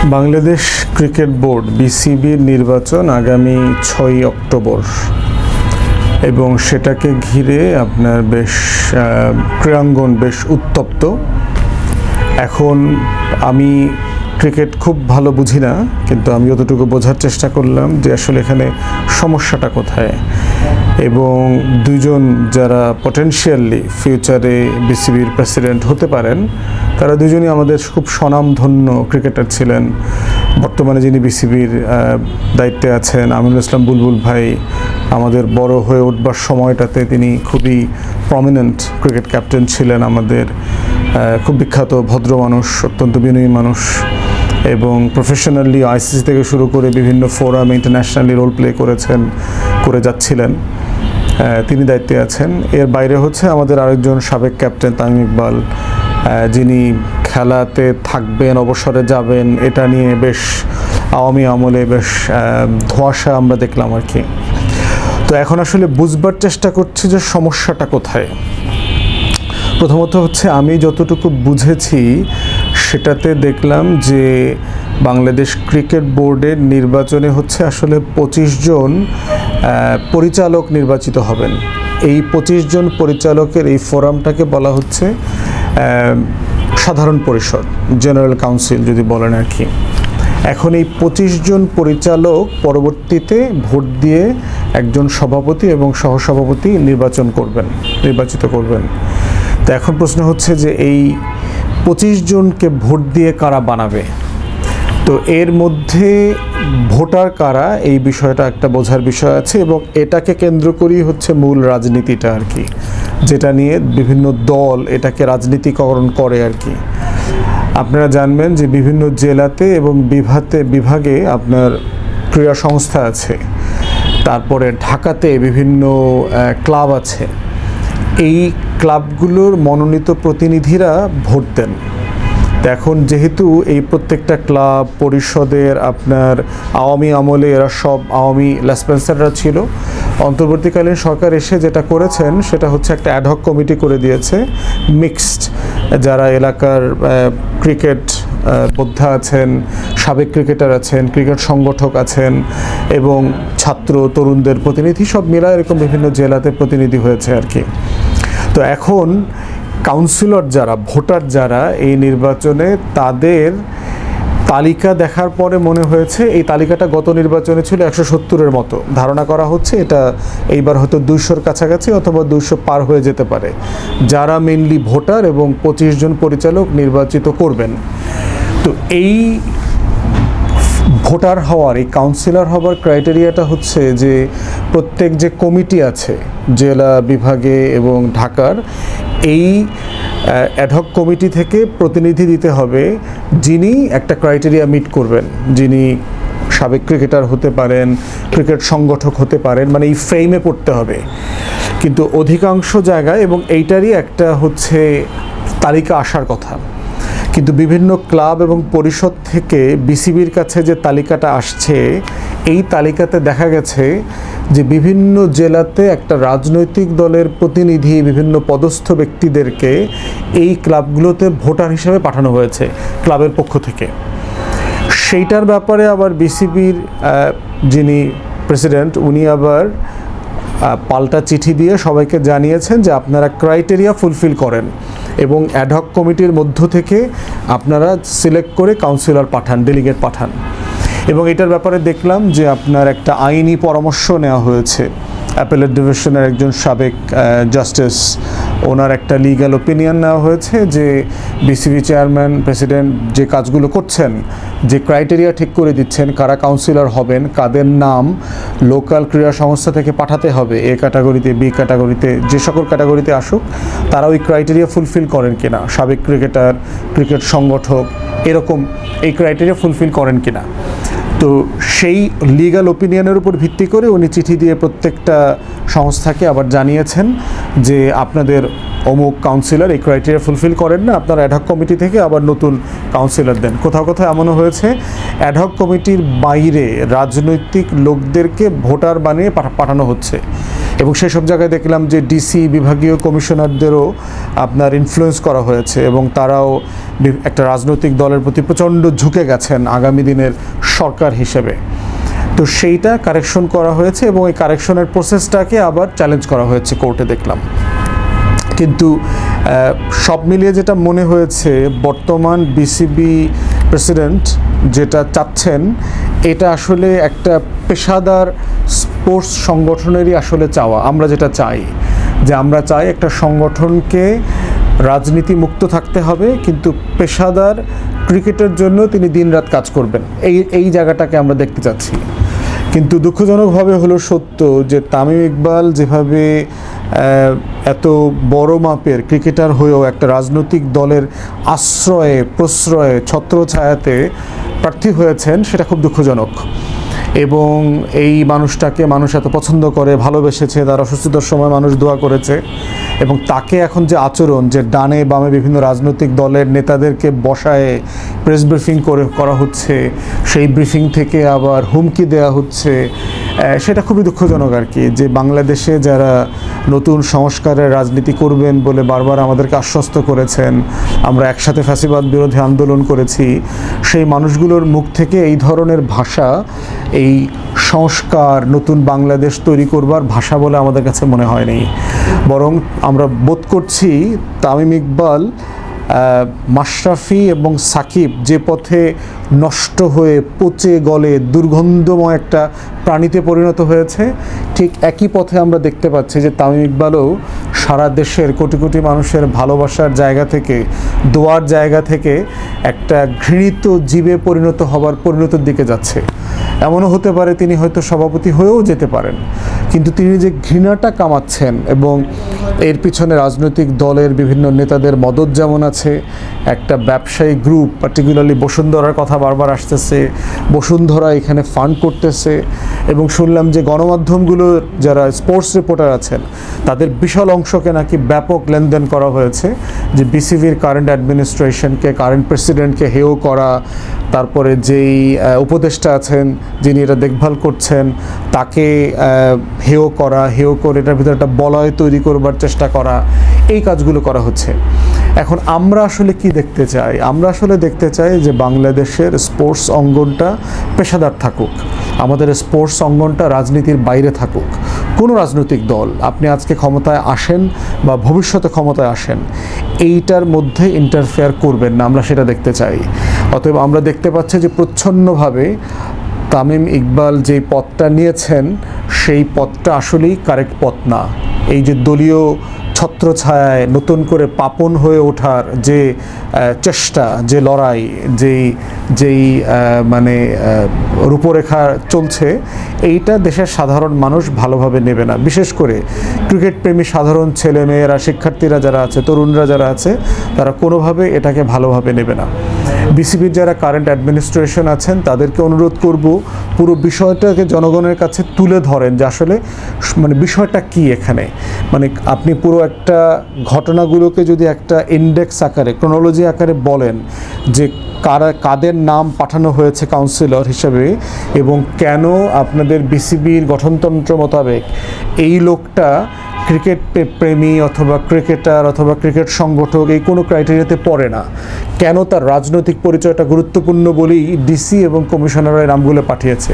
Bangladesh cricket board বিসিবির নির্বাচন আগামী 6 অক্টোবর এবং সেটাকে ঘিরে আপনার বেশ ক্রীড়াঙ্গন বেশ উত্তপ্ত। এখন আমি ক্রিকেট খুব ভালো বুঝি না, কিন্তু আমি যতটুকু বোঝার চেষ্টা করলাম যে আসলে এখানে সমস্যাটা কোথায়, এবং দুজন যারা পটেনশিয়ালি ফিউচারে বিসিবির প্রেসিডেন্ট হতে পারেন তারা দুজনই আমাদের খুব স্বনামধন্য ক্রিকেটার ছিলেন। বর্তমানে যিনি বিসিবির দায়িত্বে আছেন আমিনুল ইসলাম বুলবুল ভাই, আমাদের বড় হয়ে উঠবার সময়টাতে তিনি খুবই প্রমিনেন্ট ক্রিকেট ক্যাপ্টেন ছিলেন, আমাদের খুব বিখ্যাত ভদ্র মানুষ, অত্যন্ত বিনয়ী মানুষ, এবং প্রফেশনালি আইসিসি থেকে শুরু করে বিভিন্ন ফোরাম ইন্টারন্যাশনালি রোল প্লে করে যাচ্ছিলেন। তিনি দায়িত্বে আছেন। এর বাইরে হচ্ছে আমাদের আরেকজন সাবেক ক্যাপ্টেন তামিম ইকবাল, যিনি খেলাতে থাকবেন, অবসরে যাবেন, এটা নিয়ে বেশ আওয়ামী আমলে বেশ ধোঁয়াশা আমরা দেখলাম আর কি। তো এখন আসলে বুঝবার চেষ্টা করছি যে সমস্যাটা কোথায়। প্রথমত হচ্ছে আমি যতটুকু বুঝেছি সেটাতে দেখলাম যে বাংলাদেশ ক্রিকেট বোর্ডের নির্বাচনে হচ্ছে আসলে 25 জন পরিচালক নির্বাচিত হবেন। এই 25 জন পরিচালকের এই ফোরামটাকে বলা হচ্ছে সাধারণ পরিষদ, জেনারেল কাউন্সিল যদি বলেন আর কি। এখন এই 25 জন পরিচালক পরবর্তীতে ভোট দিয়ে একজন সভাপতি এবং সহসভাপতি নির্বাচিত করবেন। তো এখন প্রশ্ন হচ্ছে যে এই 25 জনকে ভোট দিয়ে কারা বানাবে, তো এর মধ্যে ভোটার কারা এই বিষয়টা একটা বোঝার বিষয় আছে, এবং এটাকে কেন্দ্র করেই হচ্ছে মূল রাজনীতিটা আর কি, যেটা নিয়ে বিভিন্ন দল এটাকে রাজনীতিকরণ করে আর কি। আপনারা জানবেন যে বিভিন্ন জেলাতে এবং বিভাগে আপনার ক্রীড়া সংস্থা আছে, তারপরে ঢাকাতে বিভিন্ন ক্লাব আছে। এই ক্লাবগুলোর মনোনীত প্রতিনিধিরা ভোট দেন। এখন যেহেতু এই প্রত্যেকটা ক্লাব পরিষদের আপনার আওয়ামী আমলে এরা সব আওয়ামী লেসপেন্সাররা ছিল, অন্তর্বর্তীকালীন সরকার এসে যেটা করেছেন সেটা হচ্ছে একটা অ্যাডহক কমিটি করে দিয়েছে, মিক্সড, যারা এলাকার ক্রিকেট বোদ্ধা আছেন, সাবেক ক্রিকেটার আছেন, ক্রিকেট সংগঠক আছেন, এবং ছাত্র তরুণদের প্রতিনিধি সব মিলা এরকম বিভিন্ন জেলাতে প্রতিনিধি হয়েছে আর কি। তো এখন কাউন্সিলর যারা, ভোটার যারা এই নির্বাচনে, তাদের তালিকা দেখার পরে মনে হয়েছে এই তালিকাটা গত নির্বাচনে ছিল 170-এর মতো। ধারণা করা হচ্ছে এটা এইবার হয়তো 200-র কাছাকাছি অথবা 200 পার হয়ে যেতে পারে, যারা মেইনলি ভোটার এবং 25 জন পরিচালক নির্বাচিত করবেন। তো এই ভোটার হওয়ার, এই কাউন্সিলর হওয়ার ক্রাইটেরিয়াটা হচ্ছে যে প্রত্যেক যে কমিটি আছে জেলা বিভাগে এবং ঢাকার, এই অ্যাডহক কমিটি থেকে প্রতিনিধি দিতে হবে যিনি একটা ক্রাইটেরিয়া মিট করবেন, যিনি সাবেক ক্রিকেটার হতে পারেন, ক্রিকেট সংগঠক হতে পারেন, মানে এই ফ্রেমে পড়তে হবে। কিন্তু অধিকাংশ জায়গায়, এবং এইটারই একটা হচ্ছে তালিকা আসার কথা, কিন্তু বিভিন্ন ক্লাব এবং পরিষদ থেকে বিসিবির কাছে যে তালিকাটা আসছে, এই তালিকাতে দেখা গেছে যে বিভিন্ন জেলাতে একটা রাজনৈতিক দলের প্রতিনিধি, বিভিন্ন পদস্থ ব্যক্তিদেরকে এই ক্লাবগুলোতে ভোটার হিসেবে পাঠানো হয়েছে ক্লাবের পক্ষ থেকে। সেইটার ব্যাপারে আবার বিসিবির যিনি প্রেসিডেন্ট, উনি আবার পাল্টা চিঠি দিয়ে সবাইকে জানিয়েছেন যে আপনারা ক্রাইটেরিয়া ফুলফিল করেন এবং অ্যাডহক কমিটির মধ্য থেকে আপনারা সিলেক্ট করে কাউন্সিলর পাঠান, ডেলিগেট পাঠান। এবং এটার ব্যাপারে দেখলাম যে আপনার একটা আইনি পরামর্শ নেওয়া হয়েছে। অ্যাপেলেট ডিভিশনের একজন সাবেক জাস্টিস, ওনার একটা লিগ্যাল ওপিনিয়ন নেওয়া হয়েছে যে বিসিবি চেয়ারম্যান, প্রেসিডেন্ট যে কাজগুলো করছেন, যে ক্রাইটেরিয়া ঠিক করে দিচ্ছেন কারা কাউন্সিলর হবেন, কাদের নাম লোকাল ক্রীড়া সংস্থা থেকে পাঠাতে হবে এ ক্যাটাগরিতে, বি ক্যাটাগরিতে, যে সকল ক্যাটাগরিতে আসুক তারা ওই ক্রাইটেরিয়া ফুলফিল করেন কিনা, সাবেক ক্রিকেটার, ক্রিকেট সংগঠক, এরকম এই ক্রাইটেরিয়া ফুলফিল করেন কিনা। তো সেই লিগ্যাল ওপিনিয়নের উপর ভিত্তি করে উনি চিঠি দিয়ে প্রত্যেকটা সংস্থাকে আবার জানিয়েছেন যে আপনাদের অমুক কাউন্সিলর এই ক্রাইটেরিয়া ফুলফিল করেন না, আপনারা অ্যাডহক কমিটি থেকে আবার নতুন কাউন্সিলর দেন। কোথাও কোথাও এমনও হয়েছে অ্যাডহক কমিটির বাইরে রাজনৈতিক লোকদেরকে ভোটার বানিয়ে পাঠানো হচ্ছে, এবং সেসব জায়গায় দেখলাম যে ডিসি বিভাগীয় কমিশনারদেরও আপনার ইনফ্লুয়েন্স করা হয়েছে, এবং তারাও একটা রাজনৈতিক দলের প্রতি প্রচণ্ড ঝুঁকে গেছেন আগামী দিনের সরকার হিসেবে। তো সেইটা কারেকশন করা হয়েছে, এবং এই কারেকশনের প্রসেসটাকে আবার চ্যালেঞ্জ করা হয়েছে কোর্টে দেখলাম। কিন্তু সব মিলিয়ে যেটা মনে হয়েছে, বর্তমান বিসিবি প্রেসিডেন্ট যেটা চাচ্ছেন এটা আসলে একটা পেশাদার স্পোর্টস সংগঠনেরই আসলে চাওয়া। আমরা যেটা চাই যে আমরা চাই একটা সংগঠনকে রাজনীতি মুক্ত থাকতে হবে, কিন্তু পেশাদার ক্রিকেটের জন্য তিনি দিনরাত কাজ করবেন, এই জায়গাটাকে আমরা দেখতে চাচ্ছি। কিন্তু দুঃখজনকভাবে হলো সত্য যে তামিম ইকবাল যেভাবে এত বড় মাপের ক্রিকেটার হয়েও একটা রাজনৈতিক দলের আশ্রয়ে প্রশ্রয়ে ছত্রছায়াতে প্রার্থী হয়েছেন, সেটা খুব দুঃখজনক। এবং এই মানুষটাকে মানুষ এত পছন্দ করে, ভালোবেসেছে, তার অসুস্থতার সময় মানুষ দোয়া করেছে, এবং তাকে এখন যে আচরণ, যে ডানে বামে বিভিন্ন রাজনৈতিক দলের নেতাদেরকে বসায় প্রেস ব্রিফিং করা হচ্ছে, সেই ব্রিফিং থেকে আবার হুমকি দেওয়া হচ্ছে, সেটা খুবই দুঃখজনক আর কি। যে বাংলাদেশে যারা নতুন সংস্কারের রাজনীতি করবেন বলে বারবার আমাদেরকে আশ্বস্ত করেছেন, আমরা একসাথে ফ্যাসিবাদ বিরোধী আন্দোলন করেছি, সেই মানুষগুলোর মুখ থেকে এই ধরনের ভাষা, এই সংস্কার নতুন বাংলাদেশ তৈরি করবার ভাষা বলে আমাদের কাছে মনে হয়নি। বরং আমরা বোধ করছি তামিম ইকবাল, মাশরাফি এবং সাকিব যে পথে নষ্ট হয়ে পচে গলে দুর্গন্ধময় একটা প্রাণীতে পরিণত হয়েছে, ঠিক একই পথে আমরা দেখতে পাচ্ছি যে তামিম ইকবালও সারা দেশের কোটি কোটি মানুষের ভালোবাসার জায়গা থেকে, দোয়ার জায়গা থেকে একটা ঘৃণিত জীবে পরিণতির দিকে যাচ্ছে। এমনও হতে পারে তিনি হয়তো সভাপতি হয়েও যেতে পারেন, কিন্তু তিনি যে ঘৃণাটা কামাচ্ছেন, এবং এর পিছনে রাজনৈতিক দলের বিভিন্ন নেতাদের মদত যেমন আছে, একটা ব্যবসায়ী গ্রুপ, পার্টিকুলারলি বসুন্ধরার কথা বারবার আসতেছে, বসুন্ধরা এখানে ফান্ড করতেছে, এবং শুনলাম যে গণমাধ্যমগুলোর যারা স্পোর্টস রিপোর্টার আছেন তাদের বিশাল অংশকে নাকি ব্যাপক লেনদেন করা হয়েছে, যে বিসিবির কারেন্ট অ্যাডমিনিস্ট্রেশনকে, কারেন্ট প্রেসিডেন্টকে হেয় করা, তারপরে যেই উপদেষ্টা আছেন যিনি এটা দেখভাল করছেন তাকে হেয় করে এটার ভিতরে একটা বলয় তৈরি করবার চেষ্টা করা, এই কাজগুলো করা হচ্ছে। এখন আমরা আসলে কি দেখতে চাই? আমরা আসলে দেখতে চাই যে বাংলাদেশের স্পোর্টস অঙ্গনটা পেশাদার থাকুক, আমাদের স্পোর্টস অঙ্গনটা রাজনীতির বাইরে থাকুক। কোনো রাজনৈতিক দল আপনি আজকে ক্ষমতায় আসেন বা ভবিষ্যতে ক্ষমতায় আসেন, এইটার মধ্যে ইন্টারফেয়ার করবেন না, আমরা সেটা দেখতে চাই। অতএব আমরা দেখতে পাচ্ছি যে প্রচ্ছন্নভাবে তামিম ইকবাল যেই পথটা নিয়েছেন সেই পথটা আসলেই কারেক্ট পথ না। এই যে দলীয় ছত্রছায়ায় নতুন করে পাপন হয়ে ওঠার যে চেষ্টা, যে লড়াই, যেই মানে রূপরেখা চলছে, এইটা দেশের সাধারণ মানুষ ভালোভাবে নেবে না। বিশেষ করে ক্রিকেট প্রেমী সাধারণ ছেলে মেয়েরা, শিক্ষার্থীরা যারা আছে, তরুণরা যারা আছে, তারা কোনোভাবে এটাকে ভালোভাবে নেবে না। বিসিবির যারা কারেন্ট অ্যাডমিনিস্ট্রেশন আছেন তাদেরকে অনুরোধ করব পুরো বিষয়টাকে জনগণের কাছে তুলে ধরেন, যে আসলে মানে বিষয়টা কি এখানে। মানে আপনি পুরো একটা ঘটনাগুলোকে যদি একটা ইন্ডেক্স আকারে, ক্রোনোলজি আকারে বলেন যে কাদের নাম পাঠানো হয়েছে কাউন্সিলর হিসেবে, এবং কেন আপনাদের বিসিবির গঠনতন্ত্র মোতাবেক এই লোকটা ক্রিকেট প্রেমী অথবা ক্রিকেটার অথবা ক্রিকেট সংগঠক এই কোনো ক্রাইটেরিয়াতে পড়ে না, কেন তার রাজনৈতিক পরিচয়টা গুরুত্বপূর্ণ বলেই ডিসি এবং কমিশনারের নামগুলো পাঠিয়েছে।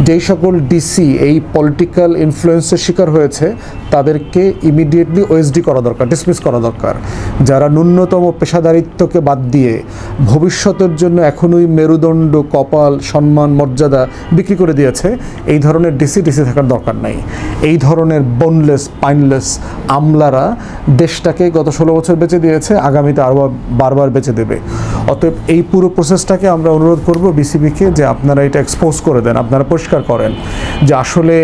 যেই সকল ডিসি এই পলিটিক্যাল ইনফ্লুয়েন্সের শিকার হয়েছে তাদেরকে ইমিডিয়েটলি ওএসডি করা দরকার, ডিসমিস করা দরকার। যারা ন্যূনতম পেশাদারিত্বকে বাদ দিয়ে ভবিষ্যতের জন্য এখনই মেরুদণ্ড, কপাল, সম্মান, মর্যাদা বিক্রি করে দিয়েছে, এই ধরনের ডিসি থাকার দরকার নাই। এই ধরনের বোনলেস, পাইনলেস আমলারা দেশটাকে গত 16 বছর বেঁচে দিয়েছে, আগামীতে আরও বারবার বেঁচে দেবে। অতএব এই পুরো প্রসেসটাকে আমরা অনুরোধ করব বিসিবিকে যে আপনারা এটা এক্সপোজ করে দেন, আপনারা পরিষ্কার পরিষ্কার করেন যে আসলে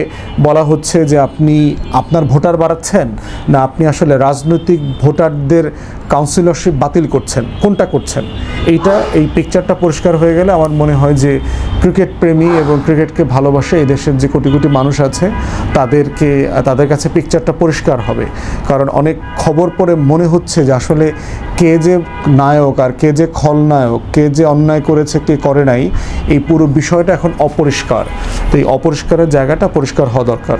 বলা হচ্ছে যে আপনি আপনার ভোটার বাড়াচ্ছেন না আপনি আসলে রাজনৈতিক ভোটারদের কাউন্সিলরশিপ বাতিল করছেন, কোনটা করছেন। এই পিকচারটা পরিষ্কার হয়ে গেলে আমার মনে হয় যে ক্রিকেট প্রেমী এবং ক্রিকেটকে ভালোবাসে এই দেশের যে কোটি কোটি মানুষ আছে তাদের কাছে পিকচারটা পরিষ্কার হবে। কারণ অনেক খবর পড়ে মনে হচ্ছে যে আসলে কে যে নায়ক আর কে যে খলনায়ক, কে যে অন্যায় করেছে কে করে নাই, এই পুরো বিষয়টা এখন অপরিষ্কার। তো এই অপরিষ্কারের জায়গাটা পরিষ্কার হওয়া দরকার।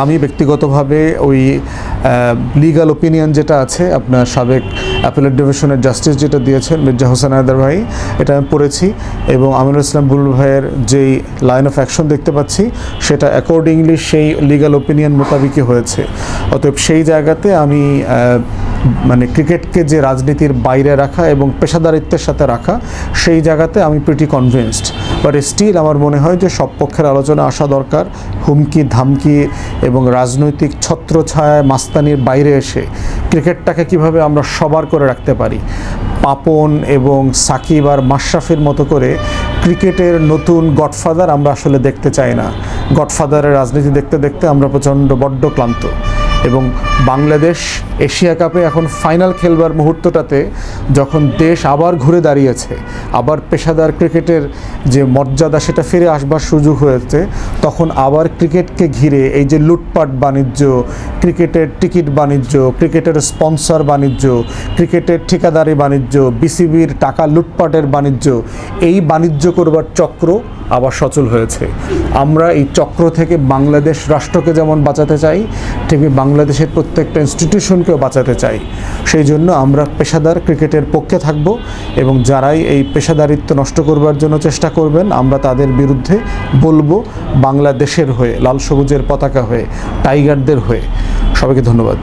আমি ব্যক্তিগতভাবে ওই লিগ্যাল ওপিনিয়ন যেটা আছে আপনার সাবেক অ্যাপেলেট ডিভিশনের জাস্টিস যেটা দিয়েছেন মির্জা হোসেন হায়দার ভাই, এটা আমি পড়েছি এবং আমিনুল ইসলাম বুলবুল ভাইয়ের যেই লাইন অফ অ্যাকশন দেখতে পাচ্ছি সেটা অ্যাকর্ডিংলি সেই লিগ্যাল ওপিনিয়ন মোতাবেকই হয়েছে। অতএব সেই জায়গাতে আমি মানে ক্রিকেটকে যে রাজনীতির বাইরে রাখা এবং পেশাদারিত্বের সাথে রাখা, সেই জায়গাতে আমি প্রিটি কনভিন্সড। বাট স্টিল আমার মনে হয় যে সব পক্ষের আলোচনা আসা দরকার। হুমকি ধামকি এবং রাজনৈতিক ছত্রছায়ায় মাস্তানির বাইরে এসে ক্রিকেটটাকে কিভাবে আমরা সবার করে রাখতে পারি। পাপন এবং সাকিব আর মাশরাফির মতো করে ক্রিকেটের নতুন গডফাদার আমরা আসলে দেখতে চাই না। গডফাদারের রাজনীতি দেখতে দেখতে আমরা বড্ড ক্লান্ত। এবং বাংলাদেশ এশিয়া কাপে এখন ফাইনাল খেলবার মুহূর্তটাতে যখন দেশ আবার ঘুরে দাঁড়িয়েছে, আবার পেশাদার ক্রিকেটের যে মর্যাদা সেটা ফিরে আসবার সুযোগ হয়েছে, তখন আবার ক্রিকেটকে ঘিরে এই যে লুটপাট বাণিজ্য, ক্রিকেটের টিকিট বাণিজ্য, ক্রিকেটের স্পন্সর বাণিজ্য, ক্রিকেটের ঠিকাদারি বাণিজ্য, বিসিবির টাকা লুটপাটের বাণিজ্য, এই বাণিজ্য করবার চক্র আবার সচল হয়েছে। আমরা এই চক্র থেকে বাংলাদেশ রাষ্ট্রকে যেমন বাঁচাতে চাই, ঠিক বাংলাদেশের প্রত্যেকটা ইনস্টিটিউশনকেও বাঁচাতে চাই। সেই জন্য আমরা পেশাদার ক্রিকেটের পক্ষে থাকব এবং যারাই এই পেশাদারিত্ব নষ্ট করবার জন্য চেষ্টা করবেন আমরা তাদের বিরুদ্ধে বলবো, বাংলাদেশের হয়ে, লাল সবুজের পতাকা হয়ে, টাইগারদের হয়ে। সবাইকে ধন্যবাদ।